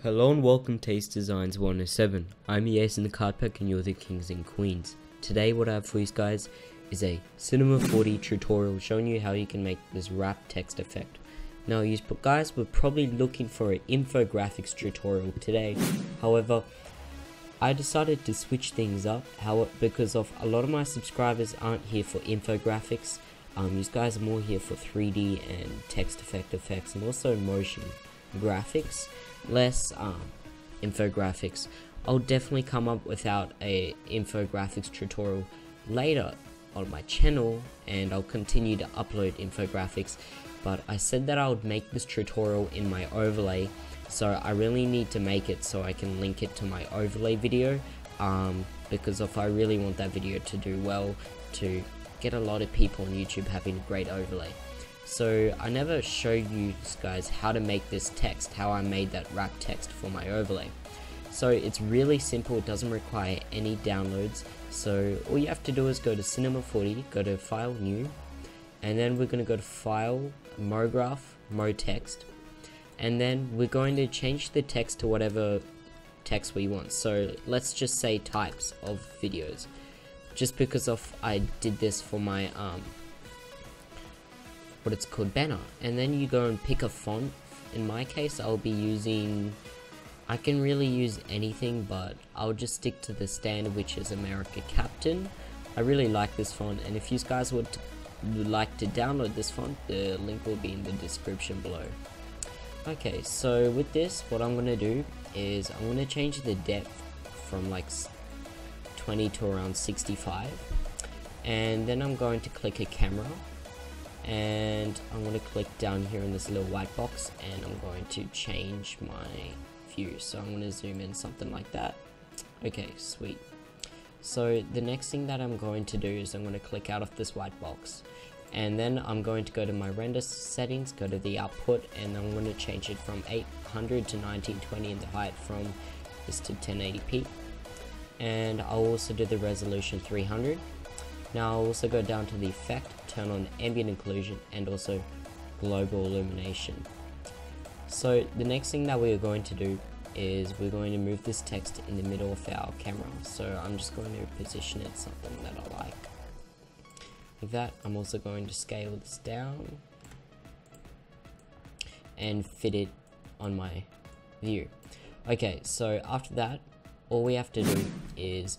Hello and welcome to Ace Designs 107. I'm the Ace in the card pack and you're the kings and queens. Today what I have for you guys is a Cinema 4D tutorial showing you how you can make this wrap text effect. Now you guys were probably looking for an infographics tutorial today. However, I decided to switch things up because of a lot of my subscribers aren't here for infographics. You guys are more here for 3D and text effects and also motion graphics, less infographics. I'll definitely come up without a infographics tutorial later on my channel, and I'll continue to upload infographics, but I said that I would make this tutorial in my overlay, so I really need to make it so I can link it to my overlay video, because if I really want that video to do well, to get a lot of people on YouTube having a great overlay. So I never showed you guys how to make this text, how I made that wrap text for my overlay. So it's really simple, it doesn't require any downloads. So all you have to do is go to Cinema 4D, go to File, New, and then we're going to go to File, MoGraph, MoText, and then we're going to change the text to whatever text we want. So let's just say types of videos, just because of I did this for my what it's called, banner. And then you go and pick a font. In my case I'll be using, I can really use anything, but I'll just stick to the standard, which is America Captain. I really like this font, and if you guys would like to download this font, the link will be in the description below. Okay, so with this what I'm going to do is I'm going to change the depth from like 20 to around 65, and then I'm going to click a camera, and I'm going to click down here in this little white box, and I'm going to change my view. So I'm going to zoom in something like that. Okay, sweet. So the next thing that I'm going to do is I'm going to click out of this white box, and then I'm going to go to my render settings, go to the output, and I'm going to change it from 800 to 1920 in the height from this to 1080p, and I'll also do the resolution 300. Now I'll also go down to the effect, turn on ambient occlusion, and also global illumination. So the next thing that we're going to do is we're going to move this text in the middle of our camera. So I'm just going to position it something that I like. With that, I'm also going to scale this down and fit it on my view. Okay, so after that, all we have to do is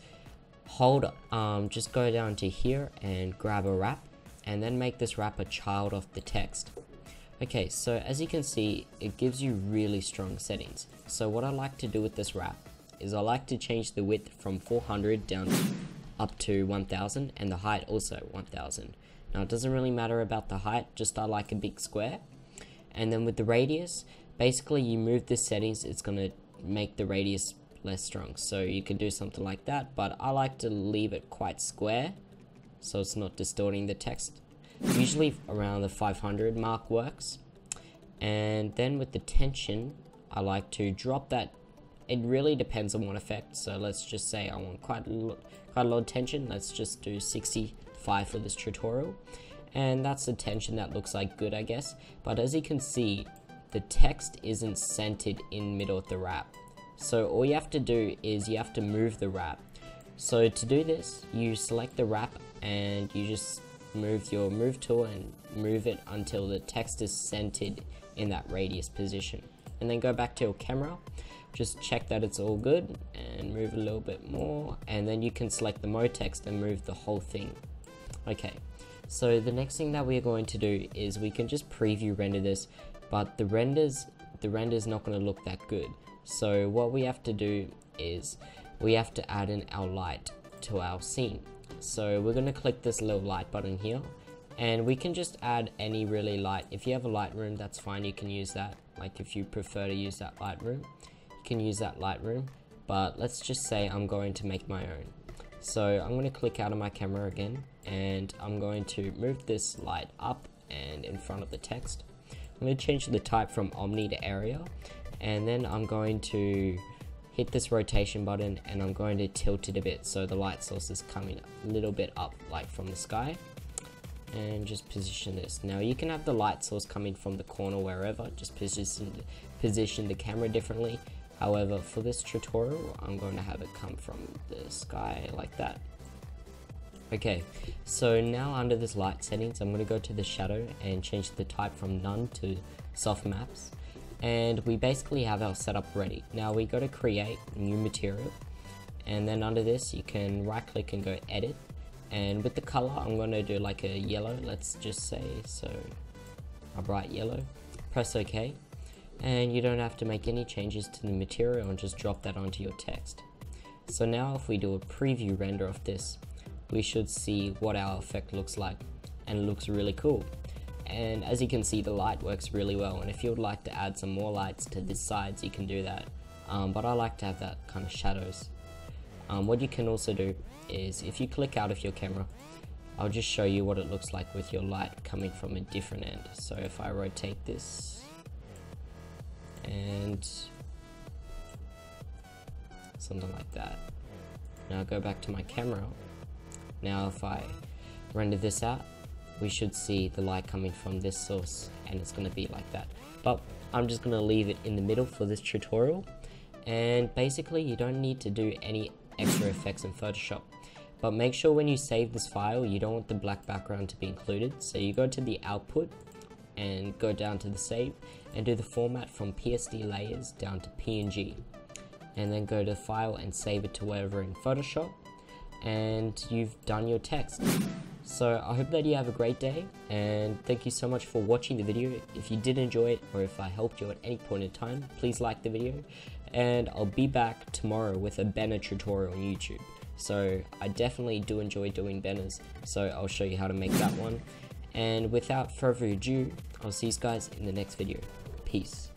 just go down to here and grab a wrap, and then make this wrap a child of the text. Okay, so as you can see, it gives you really strong settings. So what I like to do with this wrap is I like to change the width from 400 down up to 1000, and the height also 1000. Now it doesn't really matter about the height, just I like a big square. And then with the radius, basically you move the settings, it's gonna make the radius less strong. So you can do something like that, but I like to leave it quite square so it's not distorting the text. Usually around the 500 mark works. And then with the tension, I like to drop that. It really depends on what effect. So let's just say I want quite a lot of tension. Let's just do 65 for this tutorial, and that's the tension that looks like good, I guess. But as you can see, the text isn't centered in the middle of the wrap. So all you have to do is you have to move the wrap. So to do this, you select the wrap and you just move your move tool and move it until the text is centered in that radius position. And then go back to your camera, just check that it's all good and move a little bit more, and then you can select the mode text and move the whole thing. Okay, so the next thing that we're going to do is we can just preview render this, but the render's not going to look that good. So what we have to do is we have to add in our light to our scene. So we're going to click this little light button here, and we can just add any really light. If you have a Lightroom, that's fine, you can use that. Like if you prefer to use that Lightroom, you can use that Lightroom, but let's just say I'm going to make my own. So I'm going to click out of my camera again, and I'm going to move this light up and in front of the text. I'm going to change the type from Omni to Area, and then I'm going to hit this rotation button, and I'm going to tilt it a bit so the light source is coming a little bit up, like from the sky, and just position this. Now you can have the light source coming from the corner, wherever, just position the camera differently. However, for this tutorial, I'm going to have it come from the sky like that. Okay, so now under this light settings, I'm going to go to the shadow and change the type from none to soft maps. And we basically have our setup ready. Now we go to create new material, and then under this you can right click and go edit. And with the color, I'm going to do like a yellow, let's just say, so a bright yellow. Press OK, and you don't have to make any changes to the material and just drop that onto your text. So now if we do a preview render of this, we should see what our effect looks like, and it looks really cool. And as you can see, the light works really well, and if you would like to add some more lights to the sides, you can do that, but I like to have that kind of shadows. What you can also do is, if you click out of your camera, I'll just show you what it looks like with your light coming from a different end. So if I rotate this and something like that, now go back to my camera. Now if I render this out, we should see the light coming from this source, and it's going to be like that. But I'm just going to leave it in the middle for this tutorial, and basically you don't need to do any extra effects in Photoshop. But make sure when you save this file, you don't want the black background to be included, so you go to the output and go down to the save and do the format from PSD layers down to PNG, and then go to file and save it to wherever in Photoshop, and you've done your text. So I hope that you have a great day, and thank you so much for watching the video. If you did enjoy it, or if I helped you at any point in time, please like the video, and I'll be back tomorrow with a banner tutorial on YouTube. So I definitely do enjoy doing banners, so I'll show you how to make that one. And without further ado, I'll see you guys in the next video. Peace.